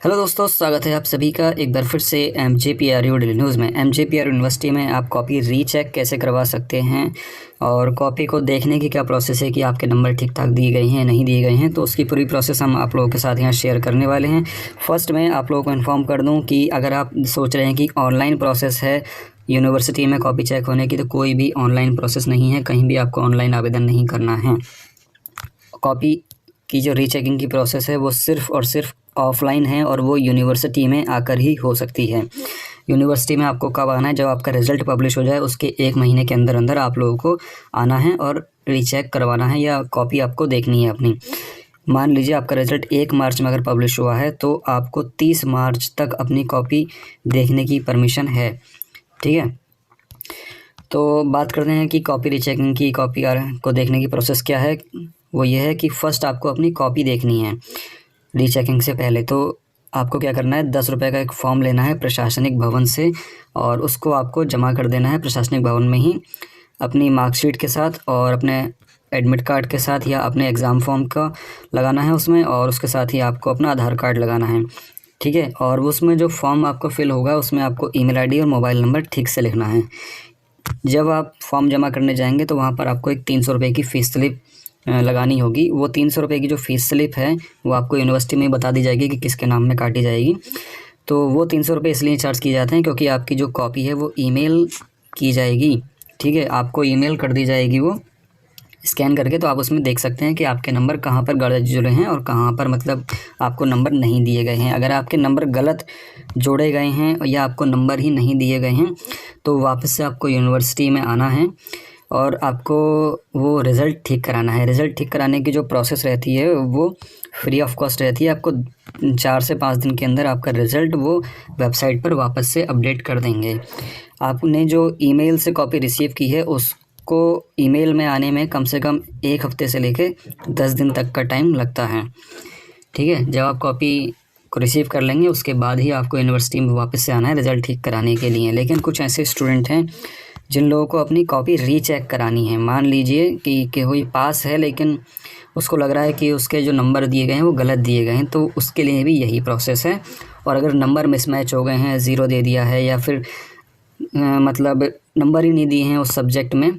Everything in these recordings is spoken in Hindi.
हेलो दोस्तों, स्वागत है आप सभी का एक बार फिर से MJPRU डेली न्यूज़ में। MJPRU यूनिवर्सिटी में आप कॉपी रीचेक कैसे करवा सकते हैं और कॉपी को देखने की क्या प्रोसेस है कि आपके नंबर ठीक ठाक दिए गए हैं नहीं दिए गए हैं, तो उसकी पूरी प्रोसेस हम आप लोगों के साथ यहाँ शेयर करने वाले हैं। फर्स्ट मैं आप लोगों को इन्फॉर्म कर दूँ कि अगर आप सोच रहे हैं कि ऑनलाइन प्रोसेस है यूनिवर्सिटी में कॉपी चेक होने की, तो कोई भी ऑनलाइन प्रोसेस नहीं है, कहीं भी आपको ऑनलाइन आवेदन नहीं करना है। कॉपी की जो रीचेकिंग की प्रोसेस है वो सिर्फ़ और सिर्फ ऑफ़लाइन है और वो यूनिवर्सिटी में आकर ही हो सकती है। यूनिवर्सिटी में आपको कब आना है? जब आपका रिज़ल्ट पब्लिश हो जाए उसके 1 महीने के अंदर अंदर आप लोगों को आना है और रीचेक करवाना है या कॉपी आपको देखनी है अपनी। मान लीजिए आपका रिज़ल्ट 1 मार्च में अगर पब्लिश हुआ है तो आपको 30 मार्च तक अपनी कॉपी देखने की परमिशन है। ठीक है, तो बात करते हैं कि कॉपी रीचेकिंग की, कॉपी को देखने की प्रोसेस क्या है। वो ये है कि फ़र्स्ट आपको अपनी कॉपी देखनी है रीचेकिंग से पहले। तो आपको क्या करना है, 10 रुपये का एक फॉर्म लेना है प्रशासनिक भवन से और उसको आपको जमा कर देना है प्रशासनिक भवन में ही अपनी मार्कशीट के साथ और अपने एडमिट कार्ड के साथ, या अपने एग्ज़ाम फॉर्म का लगाना है उसमें, और उसके साथ ही आपको अपना आधार कार्ड लगाना है। ठीक है, और उसमें जो फॉर्म आपको फिल होगा उसमें आपको ईमेल आईडी और मोबाइल नंबर ठीक से लिखना है। जब आप फॉर्म जमा करने जाएंगे तो वहाँ पर आपको एक 300 रुपये की फ़ीस स्लिप लगानी होगी। वो 300 रुपये की जो फ़ीस स्लिप है वो आपको यूनिवर्सिटी में बता दी जाएगी कि किसके नाम में काटी जाएगी। तो वो 300 रुपये इसलिए चार्ज किए जाते हैं क्योंकि आपकी जो कॉपी है वो ईमेल की जाएगी। ठीक है, आपको ईमेल कर दी जाएगी वो स्कैन करके, तो आप उसमें देख सकते हैं कि आपके नंबर कहाँ पर गलत जुड़े हैं और कहाँ पर मतलब आपको नंबर नहीं दिए गए हैं। अगर आपके नंबर गलत जोड़े गए हैं या आपको नंबर ही नहीं दिए गए हैं तो वापस से आपको यूनिवर्सिटी में आना है और आपको वो रिज़ल्ट ठीक कराना है। रिज़ल्ट ठीक कराने की जो प्रोसेस रहती है वो फ्री ऑफ कॉस्ट रहती है। आपको 4 से 5 दिन के अंदर आपका रिज़ल्ट वो वेबसाइट पर वापस से अपडेट कर देंगे। आपने जो ईमेल से कॉपी रिसीव की है उसको ईमेल में आने में कम से कम 1 हफ़्ते से लेके 10 दिन तक का टाइम लगता है। ठीक है, जब आप कॉपी को रिसीव कर लेंगे उसके बाद ही आपको यूनिवर्सिटी में वापस से आना है रिज़ल्ट ठीक कराने के लिए। लेकिन कुछ ऐसे स्टूडेंट हैं जिन लोगों को अपनी कॉपी रीचेक करानी है। मान लीजिए कि कोई पास है लेकिन उसको लग रहा है कि उसके जो नंबर दिए गए हैं वो गलत दिए गए हैं, तो उसके लिए भी यही प्रोसेस है। और अगर नंबर मिसमैच हो गए हैं, 0 दे दिया है या फिर मतलब नंबर ही नहीं दिए हैं उस सब्जेक्ट में,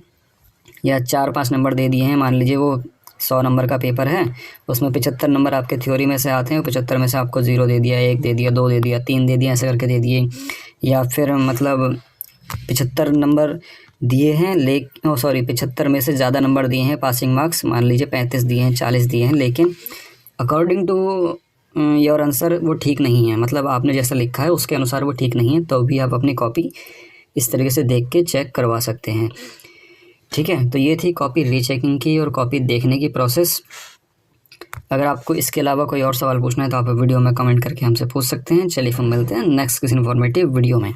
या 4-5 नंबर दे दिए हैं, मान लीजिए वो 100 नंबर का पेपर है, उसमें 75 नंबर आपके थ्योरी में से आते हैं, 75 में से आपको 0 दे दिया, 1 दे दिया, 2 दे दिया, 3 दे दिया, ऐसे करके दे दिए। या फिर मतलब 75 नंबर दिए हैं 75 में से ज़्यादा नंबर दिए हैं, पासिंग मार्क्स मान लीजिए 35 दिए हैं, 40 दिए हैं, लेकिन अकॉर्डिंग टू योर आंसर वो ठीक नहीं है, मतलब आपने जैसा लिखा है उसके अनुसार वो ठीक नहीं है, तो भी आप अपनी कॉपी इस तरीके से देख के चेक करवा सकते हैं। ठीक है, तो ये थी कॉपी रीचेकिंग की और कॉपी देखने की प्रोसेस। अगर आपको इसके अलावा कोई और सवाल पूछना है तो आप वीडियो में कमेंट करके हमसे पूछ सकते हैं। चलिए फिर मिलते हैं नेक्स्ट किसी इन्फॉर्मेटिव वीडियो में।